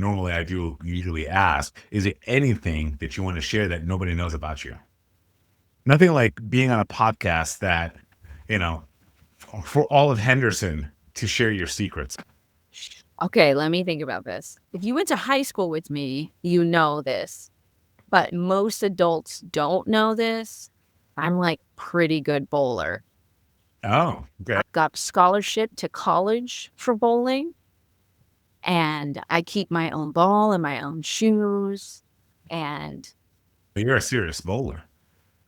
Normally I do usually ask, is there anything that you want to share that nobody knows about you? Nothing like being on a podcast that, you know, for all of Henderson to share your secrets. Okay, let me think about this. If you went to high school with me, you know this, but most adults don't know this. I'm like pretty good bowler. Oh, okay. I got a scholarship to college for bowling, and I keep my own ball and my own shoes. And You're a serious bowler.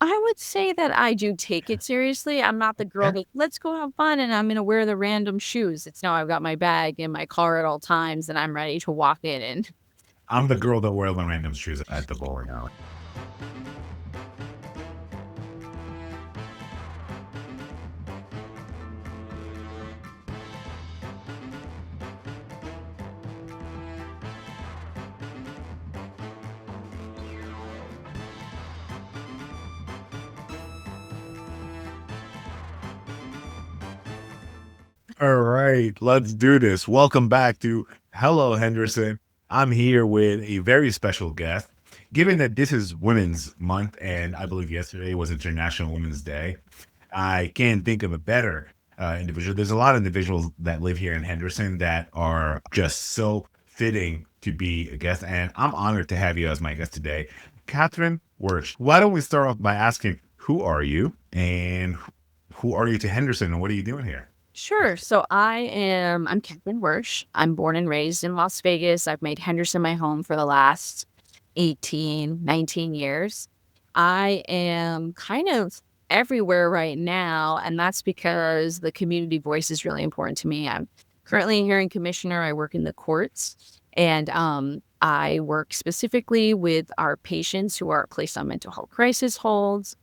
I would say that I do take it seriously. I'm not the girl Yeah. that let's go have fun and I'm gonna wear the random shoes. It's no, I've got my bag in my car at all times and I'm ready to walk in and I'm the girl that wears the random shoes at the bowling alley. All right, let's do this. Welcome back to Hello Henderson. I'm here with a very special guest. Given that this is Women's Month, and I believe yesterday was International Women's Day, I can't think of a better individual. There's a lot of individuals that live here in Henderson that are just so fitting to be a guest, and I'm honored to have you as my guest today, Catherine Wiersch. Why don't we start off by asking, who are you, and who are you to Henderson, and what are you doing here? sure. So I'm Catherine Wiersch. I'm born and raised in Las Vegas. I've made Henderson my home for the last 18, 19 years. I am kind of everywhere right now, and that's because the community voice is really important to me. I'm currently a hearing commissioner. I work in the courts, and I work specifically with our patients who are placed on mental health crisis holds,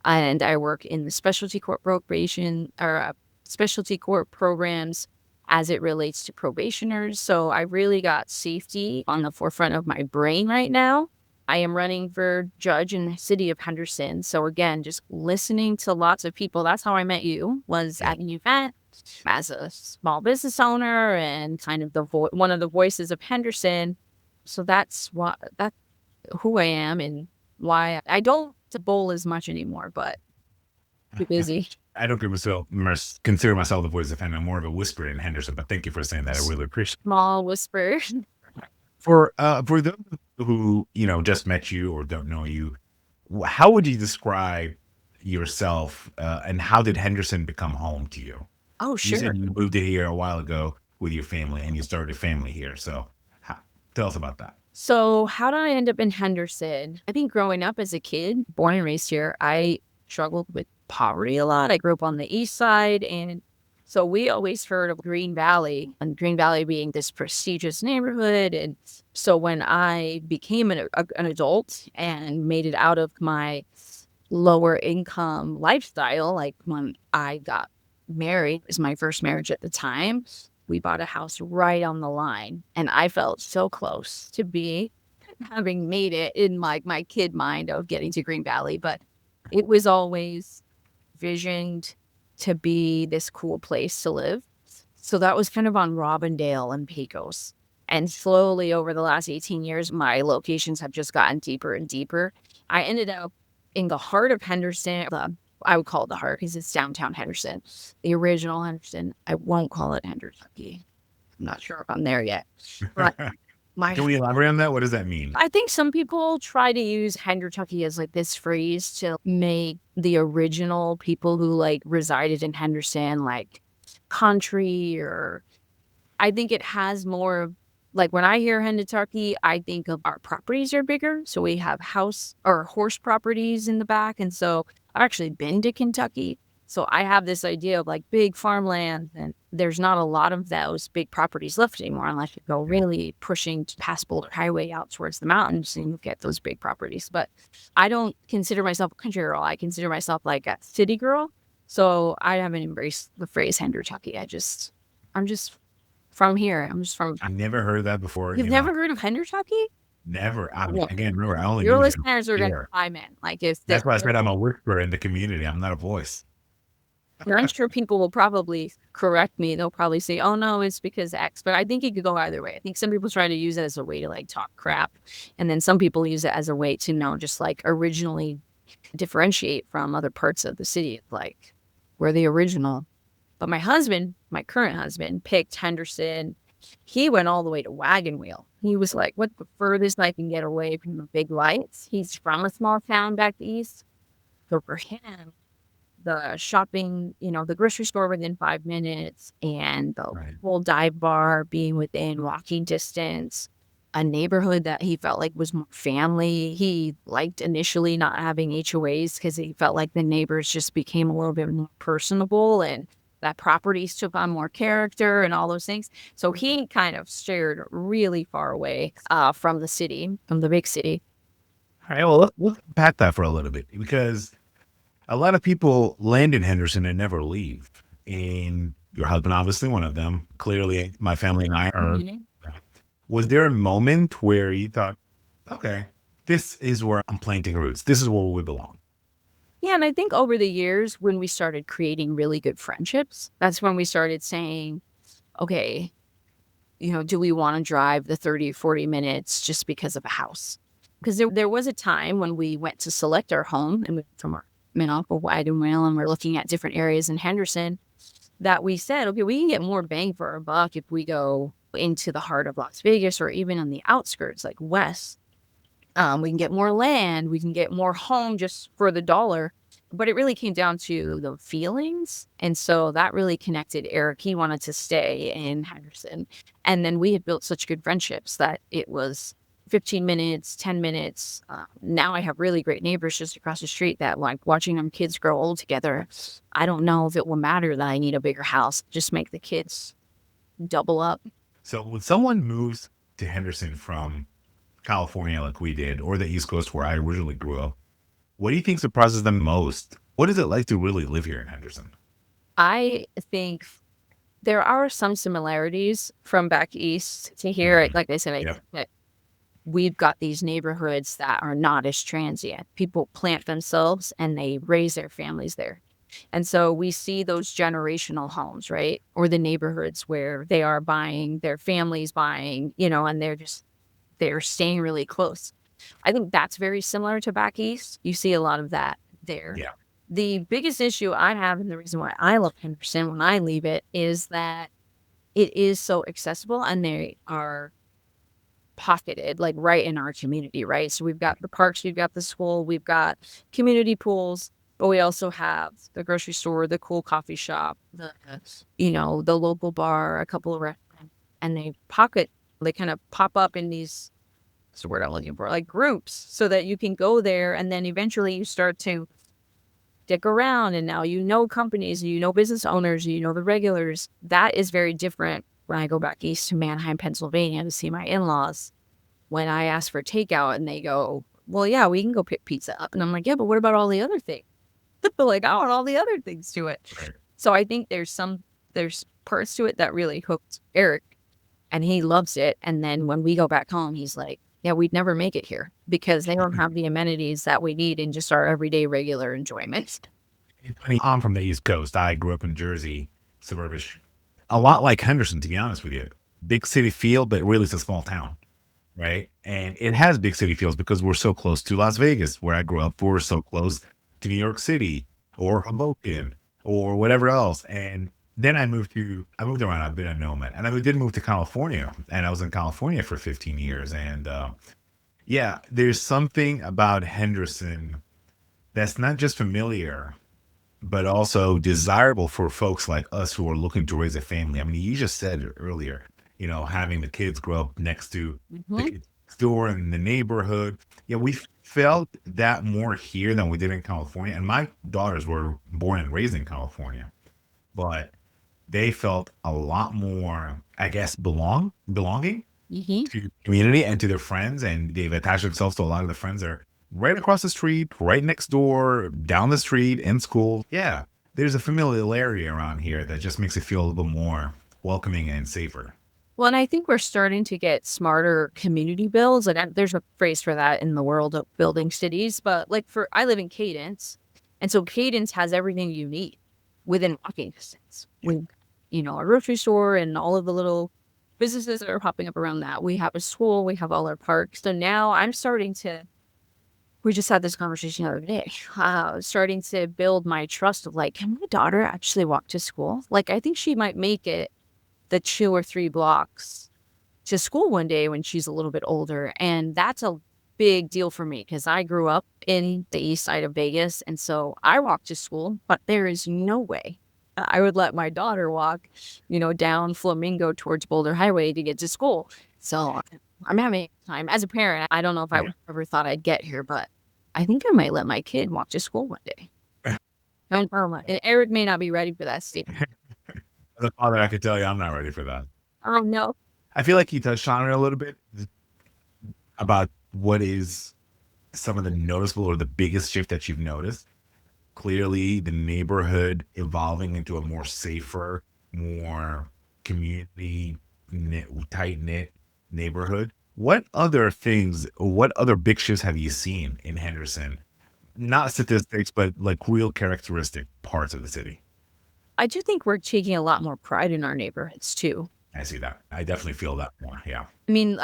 and I work in the specialty court probation or specialty court programs as it relates to probationers. So I really got safety on the forefront of my brain right now. I am running for judge in the city of Henderson. So again, just listening to lots of people. That's how I met you, was Yeah. at an event as a small business owner and kind of one of the voices of Henderson. So that's who I am and why I don't bowl as much anymore, but too busy. I don't consider myself the voice of Henderson. I'm more of a whisperer in Henderson, but thank you for saying that. I really appreciate Small whisper. it. For those who, just met you or don't know you, how would you describe yourself, and how did Henderson become home to you? Oh, You sure. said you moved in here a while ago with your family and you started a family here. So tell us about that. So, how did I end up in Henderson? I think growing up as a kid, born and raised here, I struggled with poverty a lot. I grew up on the east side, and so we always heard of Green Valley, and Green Valley being this prestigious neighborhood. And so, when I became an adult and made it out of my lower income lifestyle, like when I got married, it was my first marriage at the time. We bought a house right on the line, and I felt so close to be having made it in like my kid mind of getting to Green Valley, but it was always visioned to be this cool place to live. So that was kind of on Robindale and Pecos. And slowly over the last 18 years, my locations have just gotten deeper and deeper. I ended up in the heart of Henderson. I would call it the heart because it's downtown Henderson, the original Henderson. I won't call it Hendertucky. I'm not sure if I'm there yet. But my Can we elaborate on that? What does that mean? I think some people try to use Hendertucky as like this phrase to make the original people who like resided in Henderson like country, or I think it has more of like when I hear Hendertucky, I think of our properties are bigger. So we have house or horse properties in the back. And so I've actually been to Kentucky. So I have this idea of like big farmland, and there's not a lot of those big properties left anymore unless you go really pushing past Boulder Highway out towards the mountains and you get those big properties. But I don't consider myself a country girl. I consider myself like a city girl. So I haven't embraced the phrase Hendertucky. I'm just from here. I'm just from. I never heard that before. You've never heard of Hendertucky? Never. Yeah. Again, remember, I only Your moved listeners are here. gonna chime in. Like if That's why I said I'm a whisperer in the community. I'm not a voice. And I'm sure people will probably correct me. They'll probably say, "Oh no, it's because X." But I think it could go either way. I think some people try to use it as a way to like talk crap, and then some people use it as a way to just like originally differentiate from other parts of the city. Like we're the original. But my husband, my current husband, picked Henderson. He went all the way to Wagon Wheel. He was like, "What's the furthest I can get away from the big lights?" He's from a small town back east. So for him, the shopping, the grocery store within 5 minutes, and the Right. full dive bar being within walking distance, a neighborhood that he felt like was more family. He liked initially not having HOAs because he felt like the neighbors just became a little bit more personable and that properties took on more character and all those things. So he kind of steered really far away from the city, from the big city. All right. Well, we'll unpack that for a little bit because a lot of people land in Henderson and never leave. And your husband, obviously, one of them. Clearly, my family and I are. Mhm. Was there a moment where you thought, okay, this is where I'm planting roots. This is where we belong. Yeah, and I think over the years when we started creating really good friendships, that's when we started saying, okay, do we want to drive the 30, 40 minutes just because of a house? Because there was a time when we went to select our home and we from our off of Wagon Wheel and we're looking at different areas in Henderson that we said, okay, we can get more bang for our buck if we go into the heart of Las Vegas or even on the outskirts like west. We can get more land, we can get more home just for the dollar. But it really came down to the feelings. And so that really connected Eric. He wanted to stay in Henderson. And then we had built such good friendships that it was 15 minutes, 10 minutes. Now I have really great neighbors just across the street that like watching them kids grow old together. I don't know if it will matter that I need a bigger house. Just make the kids double up. So when someone moves to Henderson from California, like we did, or the East Coast, where I originally grew up, what do you think surprises them most? What is it like to really live here in Henderson? I think there are some similarities from back east to here. Mhm. Like I said, I Yep. think that we've got these neighborhoods that are not as transient. People plant themselves and they raise their families there. And so we see those generational homes, right? Or the neighborhoods where they are buying, their families buying, and they're staying really close. I think that's very similar to back east. You see a lot of that there. Yeah. The biggest issue I have, and the reason why I love Henderson when I leave it, is that it is so accessible and they are pocketed like right in our community, right? So we've got the parks, we've got the school, we've got community pools, but we also have the grocery store, the cool coffee shop, the local bar, a couple of restaurants, and they kind of pop up in these, what's the word I'm looking for, like groups so that you can go there and then eventually you start to stick around and now companies, business owners, the regulars. That is very different when I go back east to Manheim, Pennsylvania to see my in-laws. When I ask for takeout and they go, well, yeah, we can go pick pizza up. And I'm like, yeah, but what about all the other things? But like, I want all the other things to it. Right. So I think there's parts to it that really hooked Eric and he loves it. And then when we go back home, he's like, yeah, we'd never make it here because they don't have the amenities that we need in just our everyday regular enjoyment. I'm from the East Coast. I grew up in Jersey, suburbish. A lot like Henderson, to be honest with you. Big city feel, but really it's a small town, right? And it has big city feels because we're so close to Las Vegas, where I grew up. We're so close to New York City or Hoboken or whatever else. And then I moved around. I've been a nomad. And I did move to California. And I was in California for 15 years. And yeah, there's something about Henderson that's not just familiar, but also desirable for folks like us who are looking to raise a family. I mean, you just said it earlier, having the kids grow up next to the Mhm. kids' store in the neighborhood. Yeah, we felt that more here than we did in California. And my daughters were born and raised in California, but they felt a lot more, I guess, belonging Mhm. to community and to their friends, and they've attached themselves to a lot of the friends that are right across the street, right next door, down the street, in school. Yeah, there's a familiarity around here that just makes it feel a little bit more welcoming and safer. Well, and I think we're starting to get smarter community builds. Like there's a phrase for that in the world of building cities, but like I live in Cadence, and so Cadence has everything you need. within walking distance. We, a grocery store and all of the little businesses that are popping up around that. We have a school, we have all our parks. So now I'm starting to, we just had this conversation the other day, starting to build my trust of like, can my daughter actually walk to school? Like, I think she might make it the 2 or 3 blocks to school one day when she's a little bit older. And that's a big deal for me because I grew up in the east side of Vegas. And so I walk to school, but there is no way I would let my daughter walk, down Flamingo towards Boulder Highway to get to school. So I'm having time as a parent. I don't know if I ever thought I'd get here, but I think I might let my kid walk to school one day. And Eric may not be ready for that, Steve. As a father, I could tell you I'm not ready for that. Oh, no. I feel like you touched on it a little bit about what is some of the noticeable or the biggest shift that you've noticed. Clearly, the neighborhood evolving into a more safer, more community tight-knit neighborhood. What other things, what other big shifts have you seen in Henderson? Not statistics, but like real characteristic parts of the city. I do think we're taking a lot more pride in our neighborhoods, too. I see that. I definitely feel that more. Yeah. I mean,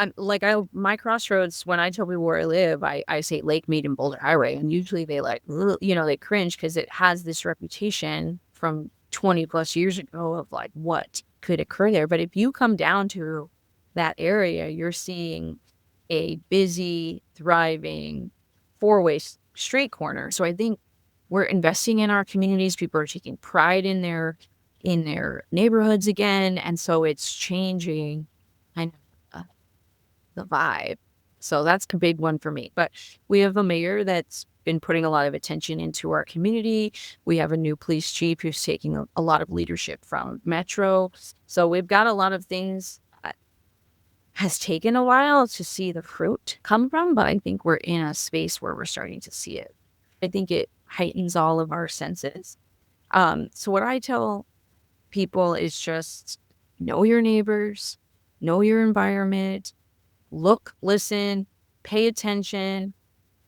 my crossroads, when I tell people where I live, I say Lake Mead and Boulder Highway. And usually they they cringe because it has this reputation from 20 plus years ago of like what could occur there. But if you come down to that area, you're seeing a busy, thriving 4-way street corner. So I think we're investing in our communities. People are taking pride in their neighborhoods again. And so it's changing the vibe. So that's a big one for me. But we have a mayor that's been putting a lot of attention into our community. We have a new police chief who's taking a lot of leadership from Metro. So we've got a lot of things that has taken a while to see the fruit come from, but I think we're in a space where we're starting to see it. I think it heightens all of our senses. So what I tell people is just know your neighbors, know your environment, look, listen, pay attention,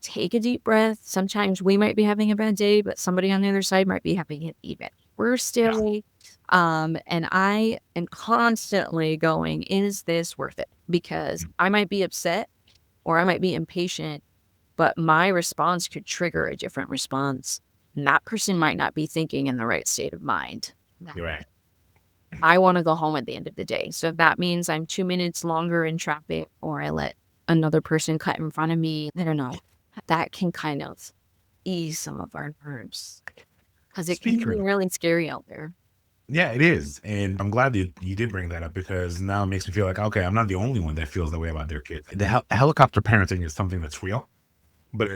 take a deep breath. Sometimes we might be having a bad day, but somebody on the other side might be having it even worse day. And I am constantly going, is this worth it? Because I might be upset or I might be impatient, but my response could trigger a different response. And that person might not be thinking in the right state of mind. You're right. I want to go home at the end of the day. So if that means I'm 2 minutes longer in traffic or I let another person cut in front of me, I don't know. That can kind of ease some of our nerves because it can be really scary out there. Yeah, it is. And I'm glad that you did bring that up because now it makes me feel like, okay, I'm not the only one that feels that way about their kids. The helicopter parenting is something that's real, but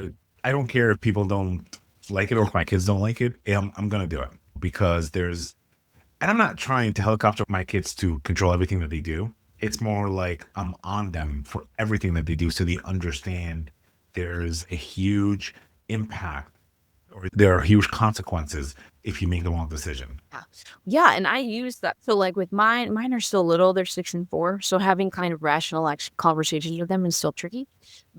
I don't care if people don't like it or if my kids don't like it. I'm going to do it because and I'm not trying to helicopter my kids to control everything that they do. It's more like I'm on them for everything that they do so they understand there's a huge impact or there are huge consequences if you make the wrong decision. Yeah, and I use that. So like with mine are still little. They're 6 and 4. So having kind of rational conversations with them is still tricky.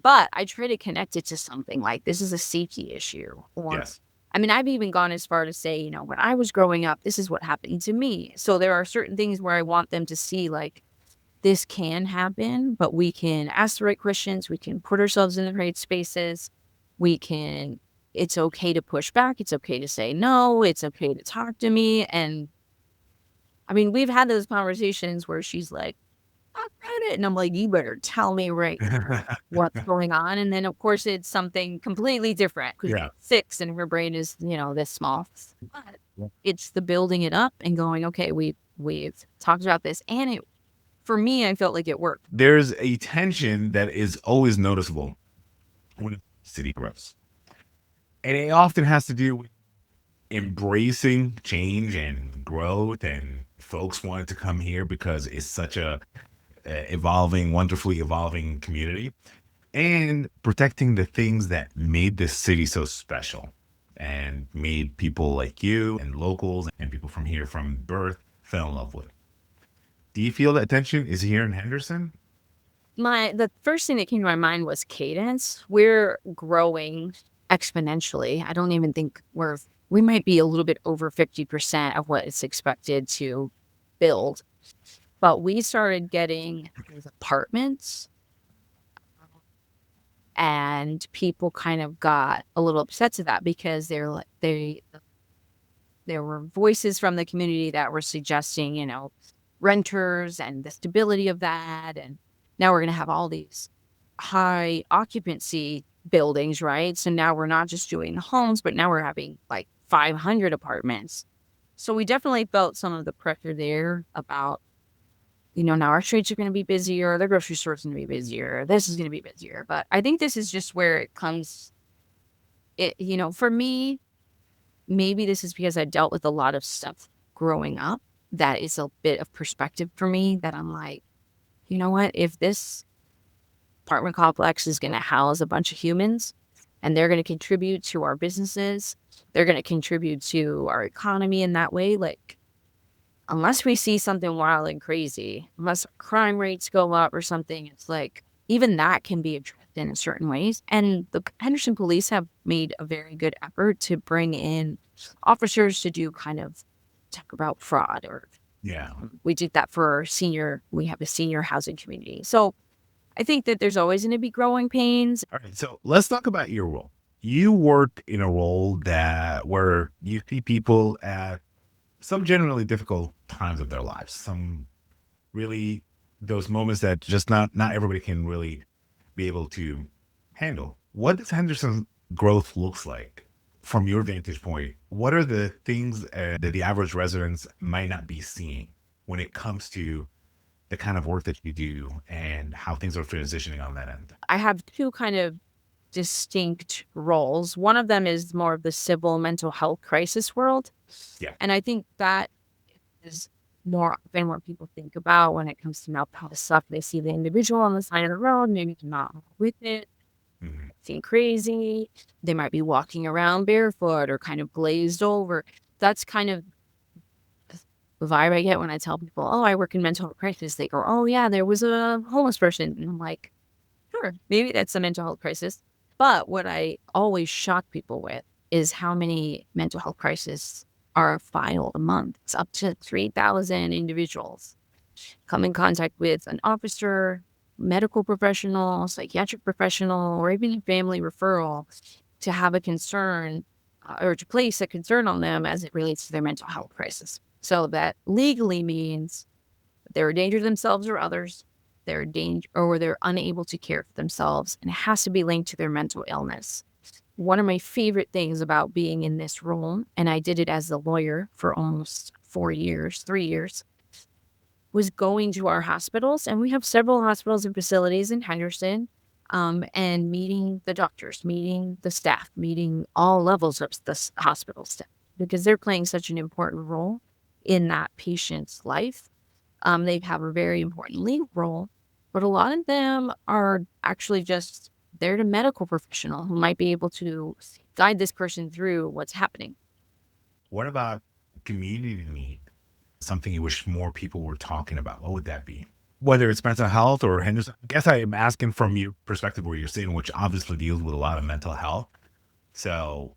But I try to connect it to something like this is a safety issue. Or, yes. I mean, I've even gone as far to say, when I was growing up, this is what happened to me. So there are certain things where I want them to see like this can happen, but we can ask the right questions. We can put ourselves in the right spaces. It's okay to push back. It's okay to say no. It's okay to talk to me. And I mean, we've had those conversations where she's like, I read it. And I'm like, you better tell me right what's going on. And then, of course, it's something completely different because she's 6 and her brain is, this small. But it's the building it up and going, okay, we've talked about this. And for me, I felt like it worked. There's a tension that is always noticeable when the city grows. And it often has to do with embracing change and growth, and folks wanted to come here because it's such a wonderfully evolving community, and protecting the things that made this city so special and made people like you and locals and people from here from birth fell in love with. Do you feel that tension is here in Henderson? The first thing that came to my mind was Cadence. We're growing exponentially. I don't even think we're we might be a little bit over 50% of what it's expected to build. But we started getting these apartments, and people kind of got a little upset to that because they're like, there were voices from the community that were suggesting, renters and the stability of that. And now we're going to have all these high occupancy buildings, right? So now we're not just doing homes, but now we're having like 500 apartments. So we definitely felt some of the pressure there about, now our streets are going to be busier, the grocery store's going to be busier, this is going to be busier. But I think this is just where it comes, for me, maybe this is because I dealt with a lot of stuff growing up that is a bit of perspective for me, that I'm like, you know what, if this apartment complex is going to house a bunch of humans and they're going to contribute to our businesses, they're going to contribute to our economy in that way, like, unless we see something wild and crazy, unless crime rates go up or something, it's like, even that can be addressed in certain ways. And the Henderson police have made a very good effort to bring in officers to do kind of talk about fraud, or Yeah. we did that for we have a senior housing community. So I think that there's always going to be growing pains. All right. So let's talk about your role. You worked in a role where you see people at some generally difficult times of their lives, some really those moments that just not everybody can really be able to handle. What does Henderson's growth looks like from your vantage point? What are the things that the average residents might not be seeing when it comes to the kind of work that you do and how things are transitioning on that end? I have two kind of distinct roles. One of them is more of the civil mental health crisis world. Yeah. And I think that is more often what people think about when it comes to mental health stuff. They see the individual on the side of the road, maybe they're not with it, seem crazy. They might be walking around barefoot or kind of glazed over. That's kind of the vibe I get when I tell people, oh, I work in mental health crisis. They go, oh, yeah, there was a homeless person. And I'm like, sure, maybe that's a mental health crisis. But what I always shock people with is how many mental health crises are filed a month. It's up to 3,000 individuals come in contact with an officer, medical professional, psychiatric professional, or even a family referral to have a concern or to place a concern on them as it relates to their mental health crisis. So that legally means they're a danger to themselves or others, they're unable to care for themselves, and it has to be linked to their mental illness. One of my favorite things about being in this role, and I did it as a lawyer for almost 3 years, was going to our hospitals. And we have several hospitals and facilities in Henderson, and meeting the doctors, meeting the staff, meeting all levels of the hospital staff, because they're playing such an important role in that patient's life. They have a very important legal role, but a lot of them are actually just there to medical professional who might be able to guide this person through what's happening. What about community need? Something you wish more people were talking about. What would that be? Whether it's mental health or Henderson, I guess I am asking from your perspective where you're sitting, which obviously deals with a lot of mental health. So,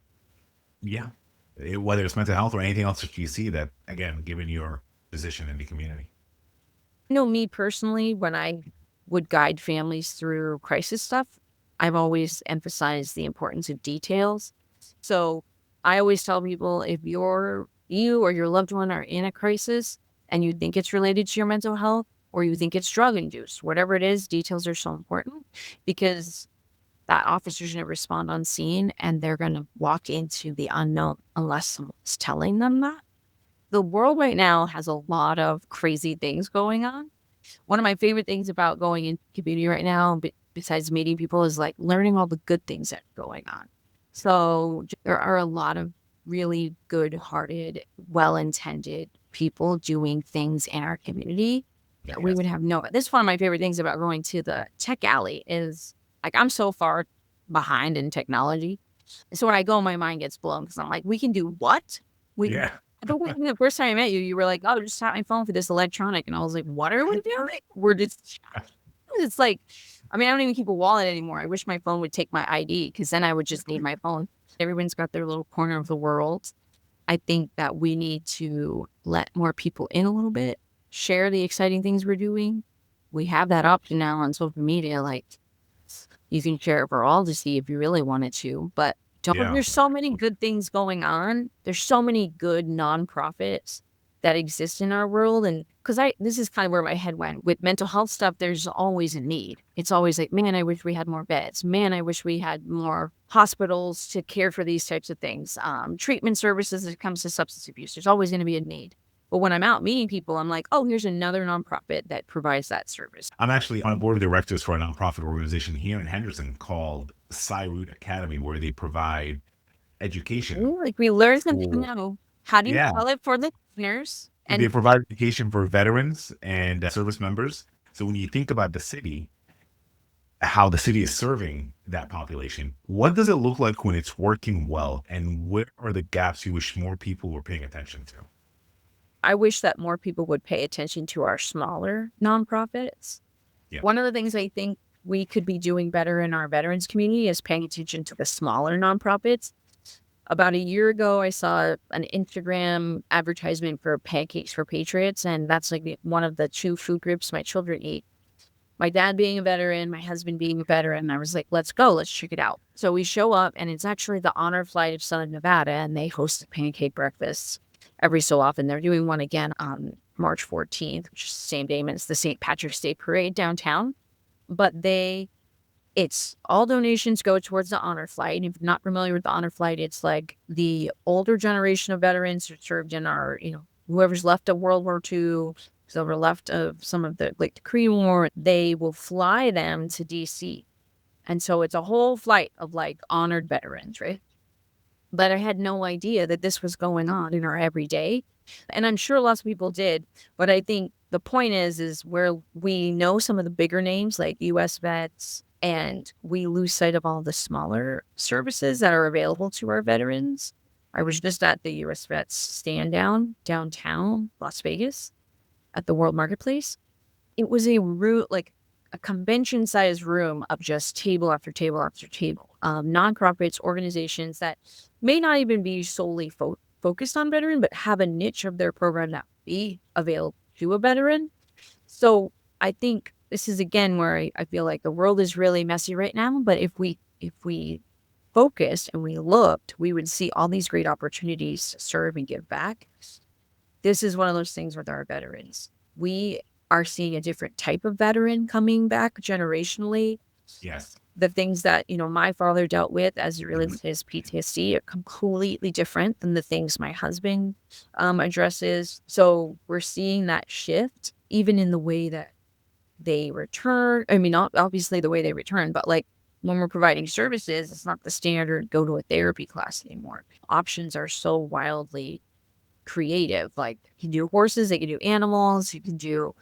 yeah, whether it's mental health or anything else that you see that, again, given your position in the community. Me personally, when I would guide families through crisis stuff, I've always emphasized the importance of details. So I always tell people, if you or your loved one are in a crisis and you think it's related to your mental health, or you think it's drug induced, whatever it is, details are so important, because that officer's going to respond on scene and they're going to walk into the unknown unless someone's telling them that. The world right now has a lot of crazy things going on. One of my favorite things about going into community right now, besides meeting people, is like learning all the good things that are going on. So there are a lot of really good-hearted, well-intended people doing things in our community that we would have this is one of my favorite things about going to the tech alley is, like, I'm so far behind in technology. So when I go, my mind gets blown because I'm like, we can do what? Yeah. The first time I met you, you were like, oh, just tap my phone for this electronic. And I was like, what are we doing? It's like, I don't even keep a wallet anymore. I wish my phone would take my ID, because then I would just need my phone. Everyone's got their little corner of the world. I think that we need to let more people in a little bit, share the exciting things we're doing. We have that option now on social media. Like, you can share it for all to see if you really wanted to, but Yeah. there's so many good things going on. There's so many good nonprofits that exist in our world. And because this is kind of where my head went with mental health stuff, there's always a need. It's always like, man, I wish we had more beds. Man, I wish we had more hospitals to care for these types of things. Treatment services as it comes to substance abuse. There's always going to be a need. But when I'm out meeting people, I'm like, oh, here's another nonprofit that provides that service. I'm actually on a board of directors for a nonprofit organization here in Henderson called CyRoot Academy, where they provide education. Ooh, like we learn something For, now. How do you yeah, spell it for the listeners? they And provide education for veterans and service members. So when you think about the city, how the city is serving that population, what does it look like when it's working well? And what are the gaps you wish more people were paying attention to? I wish that more people would pay attention to our smaller nonprofits. Yeah. One of the things I think we could be doing better in our veterans community is paying attention to the smaller nonprofits. About a year ago, I saw an Instagram advertisement for Pancakes for Patriots, and that's like one of the 2 food groups my children eat. My dad being a veteran, my husband being a veteran, I was like, let's go, let's check it out. So we show up, and it's actually the Honor Flight of Southern Nevada, and they host pancake breakfasts every so often. They're doing one again on March 14th, which is the same day, and it's the St. Patrick's Day Parade downtown. But it's all donations go towards the Honor Flight. And if you're not familiar with the Honor Flight, it's like the older generation of veterans who served in our, whoever's left of World War II, whoever left of some of the Korean War, they will fly them to DC. And so it's a whole flight of like honored veterans, right? But I had no idea that this was going on in our everyday. And I'm sure lots of people did. But I think the point is where we know some of the bigger names like US vets, and we lose sight of all the smaller services that are available to our veterans. I was just at the US vets stand down downtown Las Vegas at the World Marketplace. It was a room, like a convention-sized room of just table after table after table. Nonprofits, organizations that may not even be solely focused on veteran, but have a niche of their program that be available to a veteran. So I think this is again where I feel like the world is really messy right now. But if we focused and we looked, we would see all these great opportunities to serve and give back. This is one of those things with our veterans. We are seeing a different type of veteran coming back generationally. Yes. The things that, my father dealt with as it relates to his PTSD are completely different than the things my husband addresses. So we're seeing that shift even in the way that they return. I mean, not obviously the way they return, but like when we're providing services, it's not the standard go to a therapy class anymore. Options are so wildly creative. Like you can do horses, they can do animals, you can do,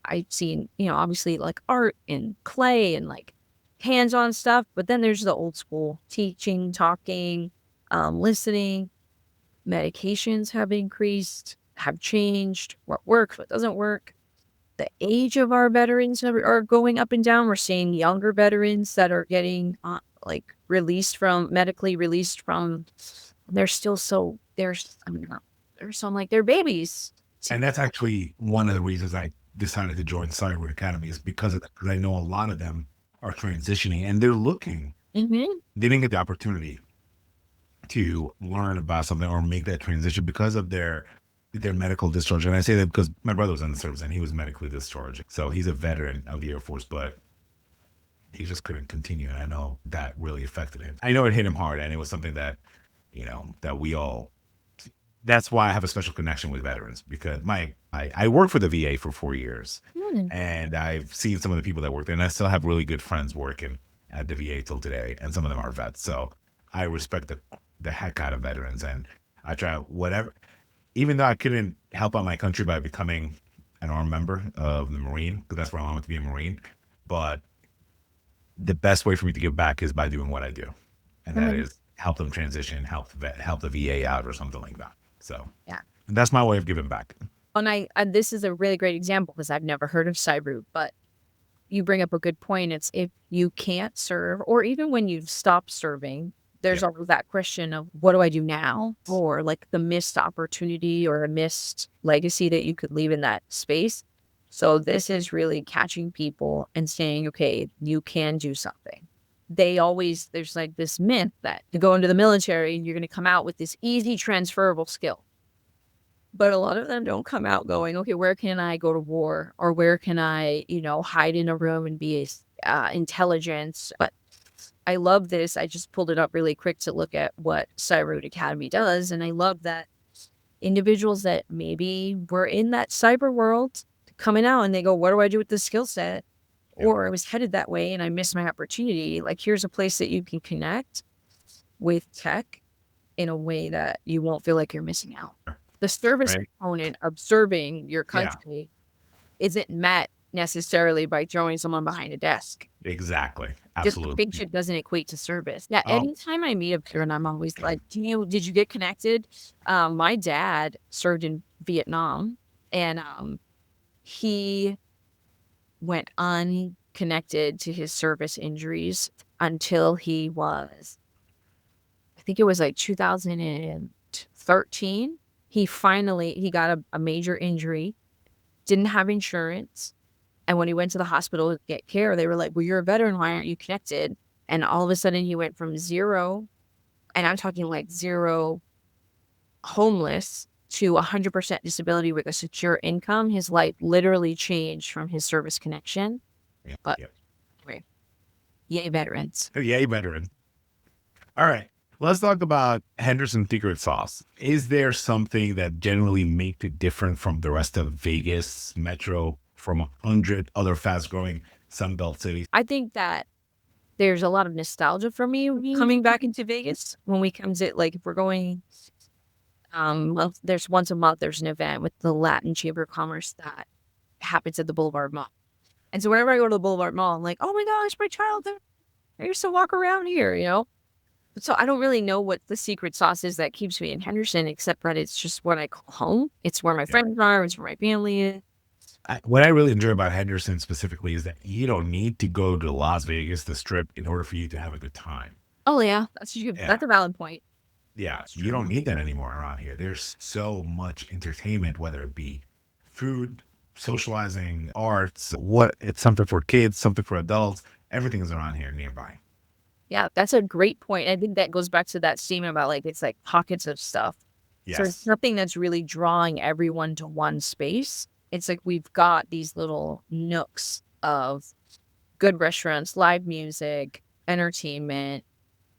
I've seen, obviously like art and clay and like hands-on stuff, but then there's the old school teaching, talking, listening. Medications have increased, have changed, what works, what doesn't work. The age of our veterans are going up and down. We're seeing younger veterans that are getting medically released from, they're still so, they're so like they're babies. And that's actually one of the reasons I decided to join CyRoot Academy is because of that. Because I know a lot of them are transitioning and they're looking. Mm-hmm. They didn't get the opportunity to learn about something or make that transition because of their medical discharge. And I say that because my brother was in the service and he was medically discharged. So he's a veteran of the Air Force, but he just couldn't continue. And I know that really affected him. I know it hit him hard, and it was something that, that we all, that's why I have a special connection with veterans, because I worked for the VA for 4 years, and I've seen some of the people that work there, and I still have really good friends working at the VA till today, and some of them are vets. So I respect the heck out of veterans, and I try whatever, even though I couldn't help out my country by becoming an armed member of the Marine, because that's where I wanted to be a Marine. But the best way for me to give back is by doing what I do, and that is help them transition, help the VA out or something like that. So yeah, that's my way of giving back. And this is a really great example because I've never heard of CyRoot, but you bring up a good point. It's if you can't serve, or even when you've stopped serving, there's always that question of what do I do now? Or like the missed opportunity or a missed legacy that you could leave in that space. So this is really catching people and saying, okay, you can do something. There's like this myth that you go into the military and you're going to come out with this easy transferable skill. But a lot of them don't come out going, okay, where can I go to war? Or where can I, hide in a room and be intelligence? But I love this. I just pulled it up really quick to look at what CyRoot Academy does. And I love that individuals that maybe were in that cyber world coming out and they go, what do I do with this skill set? Or I was headed that way and I missed my opportunity. Like, here's a place that you can connect with tech in a way that you won't feel like you're missing out. The service component of serving your country isn't met necessarily by throwing someone behind a desk. Exactly. Absolutely. Just big shit doesn't equate to service. Yeah. Anytime I meet a parent, I'm always like, did you get connected? My dad served in Vietnam and he went unconnected to his service injuries until he was, I think it was like 2013. He got a major injury, didn't have insurance. And when he went to the hospital to get care, they were like, well, you're a veteran. Why aren't you connected? And all of a sudden he went from zero, and I'm talking like zero homeless, to 100% disability with a secure income. His life literally changed from his service connection. But anyway, yay veterans. Yay veterans. All right. Let's talk about Henderson's secret sauce. Is there something that generally makes it different from the rest of Vegas, Metro, from 100 other fast-growing Sunbelt cities? I think that there's a lot of nostalgia for me coming back into Vegas when we come to, like, if we're going, well, there's once a month, there's an event with the Latin Chamber of Commerce that happens at the Boulevard Mall. And so whenever I go to the Boulevard Mall, I'm like, oh my gosh, my childhood, I used to walk around here. So I don't really know what the secret sauce is that keeps me in Henderson, except that it's just what I call home. It's where my friends are. It's where my family is. What I really enjoy about Henderson specifically is that you don't need to go to Las Vegas, the Strip, in order for you to have a good time. Oh, yeah. That's a valid point. Yeah, you don't need that anymore around here. There's so much entertainment, whether it be food, socializing, arts, it's something for kids, something for adults. Everything is around here nearby. Yeah, that's a great point. I think that goes back to that statement about, like, it's like pockets of stuff. Yes. So it's nothing that's really drawing everyone to one space. It's like we've got these little nooks of good restaurants, live music, entertainment.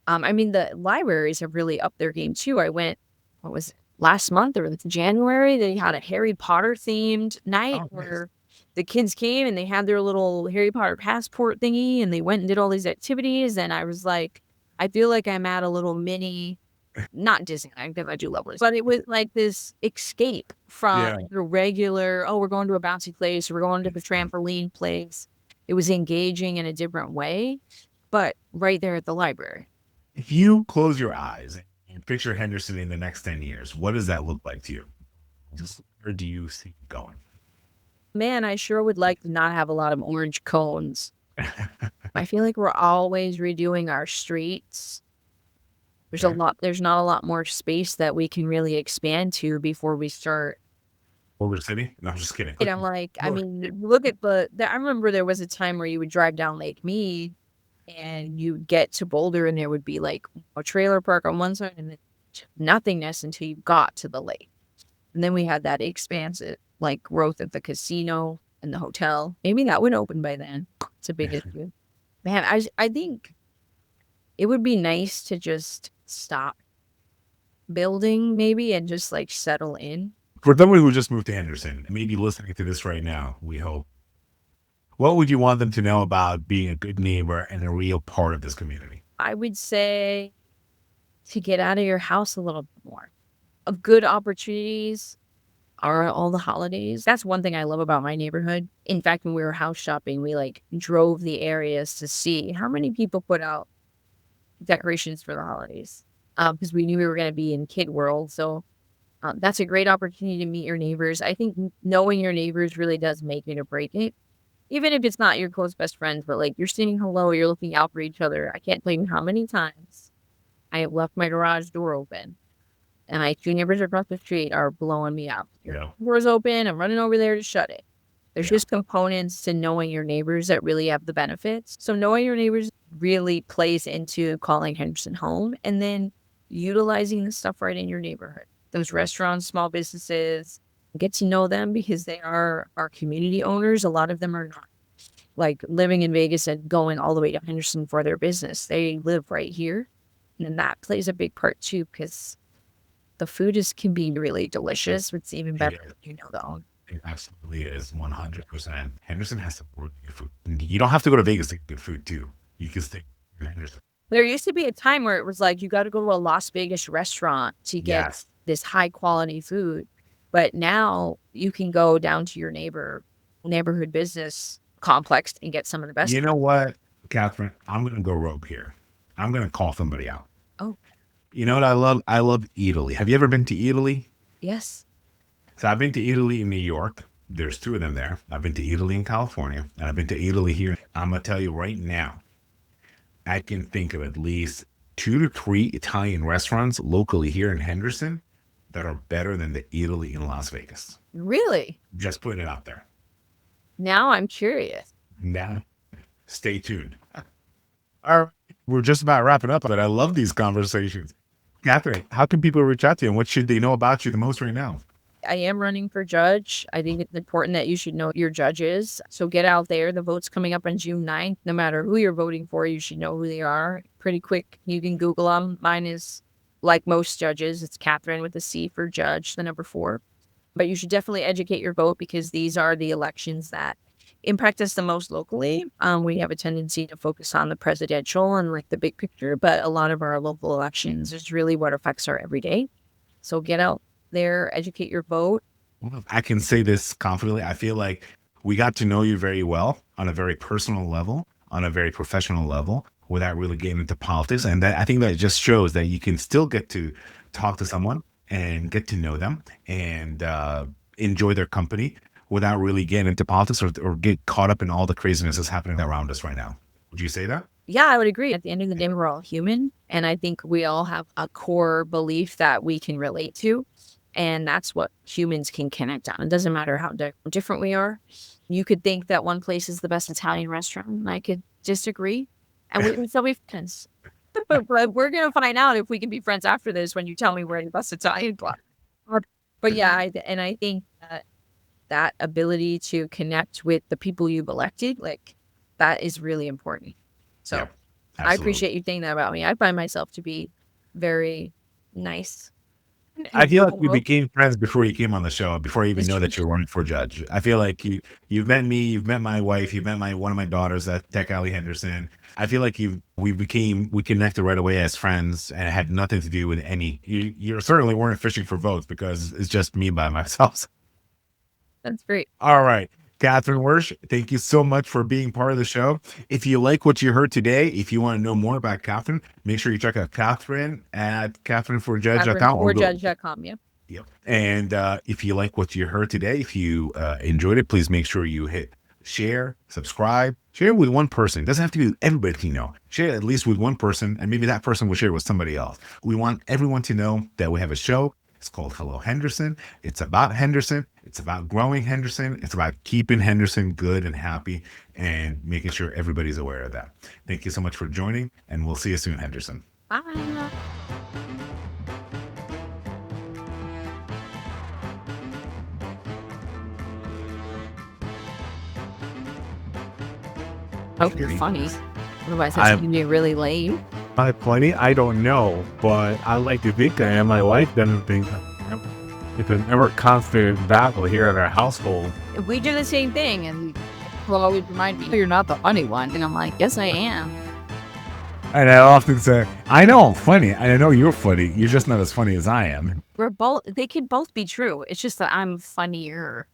I mean, the libraries have really upped their game too. I went, what was it, last month or January? They had a Harry Potter themed night where the kids came and they had their little Harry Potter passport thingy and they went and did all these activities. And I was like, I feel like I'm at a little mini, not Disneyland because I do love it, but it was like this escape from the regular, we're going to a bouncy place, or we're going to the trampoline place. It was engaging in a different way, but right there at the library. If you close your eyes and picture Henderson in the next 10 years, what does that look like to you? Where do you see it going? Man, I sure would like to not have a lot of orange cones. I feel like we're always redoing our streets. There's not a lot more space that we can really expand to before we start. Boulder City? No, I'm just kidding. And I'm like, I mean, look at I remember there was a time where you would drive down Lake Mead and you'd get to Boulder and there would be like a trailer park on one side and then nothingness until you got to the lake. And then we had that expansive like growth at the casino and the hotel. Maybe that would open by then. It's a big issue. Man, I think it would be nice to just stop building maybe and just like settle in. For someone who just moved to Henderson, maybe listening to this right now, we hope, what would you want them to know about being a good neighbor and a real part of this community? I would say to get out of your house a little bit more. Of good opportunities are all the holidays. That's one thing I love about my neighborhood. In fact, when we were house shopping, we like drove the areas to see how many people put out decorations for the holidays. Because we knew we were going to be in Kid World. So that's a great opportunity to meet your neighbors. I think knowing your neighbors really does make it or break it. Even if it's not your close best friends, but like you're saying hello, you're looking out for each other. I can't tell you how many times I left my garage door open. And my two neighbors across the street are blowing me out. Yeah. Door's open. I'm running over there to shut it. There's Yeah. just components to knowing your neighbors that really have the benefits. So knowing your neighbors really plays into calling Henderson home and then utilizing the stuff right in your neighborhood. Those restaurants, small businesses, get to know them because they are our community owners. A lot of them are not like living in Vegas and going all the way to Henderson for their business. They live right here. And that plays a big part too because the food can be really delicious. It's even better if you know the owner. It absolutely is 100%. Henderson has some really good food. You don't have to go to Vegas to get good food too. You can stay in Henderson. There used to be a time where it was like you got to go to a Las Vegas restaurant to get this high quality food. But now you can go down to your neighborhood business complex and get some of the best. You know what, Catherine? I'm going to go rogue here. I'm going to call somebody out. Oh. You know what I love? I love Italy. Have you ever been to Italy? Yes. So I've been to Italy in New York. There's 2 of them there. I've been to Italy in California, and I've been to Italy here. I'm going to tell you right now, I can think of at least 2 to 3 Italian restaurants locally here in Henderson that are better than the Italy in Las Vegas. Really? Just putting it out there. Now I'm curious. Now, stay tuned. All right. We're just about wrapping up, but I love these conversations. Catherine, how can people reach out to you and what should they know about you the most right now? I am running for judge. I think it's important that you should know your judges. So get out there. The vote's coming up on June 9th. No matter who you're voting for, you should know who they are. Pretty quick. You can Google them. Mine is like most judges. It's Catherine with a C for judge, the number 4. But you should definitely educate your vote because these are the elections that impact us the most locally. We have a tendency to focus on the presidential and like the big picture, but a lot of our local elections is really what affects our everyday. So get out there, educate your vote. Well, I can say this confidently. I feel like we got to know you very well on a very personal level, on a very professional level, without really getting into politics. And that I think that just shows that you can still get to talk to someone and get to know them and enjoy their company without really getting into politics or get caught up in all the craziness that's happening around us right now. Would you say that? Yeah, I would agree. At the end of the day, we're all human. And I think we all have a core belief that we can relate to. And that's what humans can connect on. It doesn't matter how different we are. You could think that one place is the best Italian restaurant, and I could disagree. And we can still be friends. But we're going to find out if we can be friends after this when you tell me we're the best Italian club. But yeah, I think that ability to connect with the people you've elected, like that is really important. So Yeah, I appreciate you saying that about me. I find myself to be very nice. I feel like we became friends before you came on the show, before you even know that you're running for judge. I feel like you've met me, you've met my wife, you've met one of my daughters at Tech Alley Henderson. I feel like we connected right away as friends, and it had nothing to do with you certainly weren't fishing for votes because it's just me by myself. That's great. All right. Catherine Wiersch, thank you so much for being part of the show. If you like what you heard today, if you want to know more about Catherine, make sure you check out Catherine at CatherineForJudge.com. CatherineForJudge.com, yeah. Yep. And if you like what you heard today, if you enjoyed it, please make sure you hit share, subscribe, share it with one person. It doesn't have to be everybody to know. Share it at least with one person, and maybe that person will share it with somebody else. We want everyone to know that we have a show. It's called Hello Henderson. It's about Henderson. It's about growing Henderson. It's about keeping Henderson good and happy and making sure everybody's aware of that. Thank you so much for joining, and we'll see you soon, Henderson. Bye. Oh, you're funny. Otherwise, that's going to be really lame. Am I funny? I don't know, but I like to think I am. My wife doesn't think I am. It's an ever constant battle here in our household. We do the same thing, and will always remind me, you're not the funny one. And I'm like, yes, I am. And I often say, I know I'm funny. I know you're funny. You're just not as funny as I am. They could both be true. It's just that I'm funnier.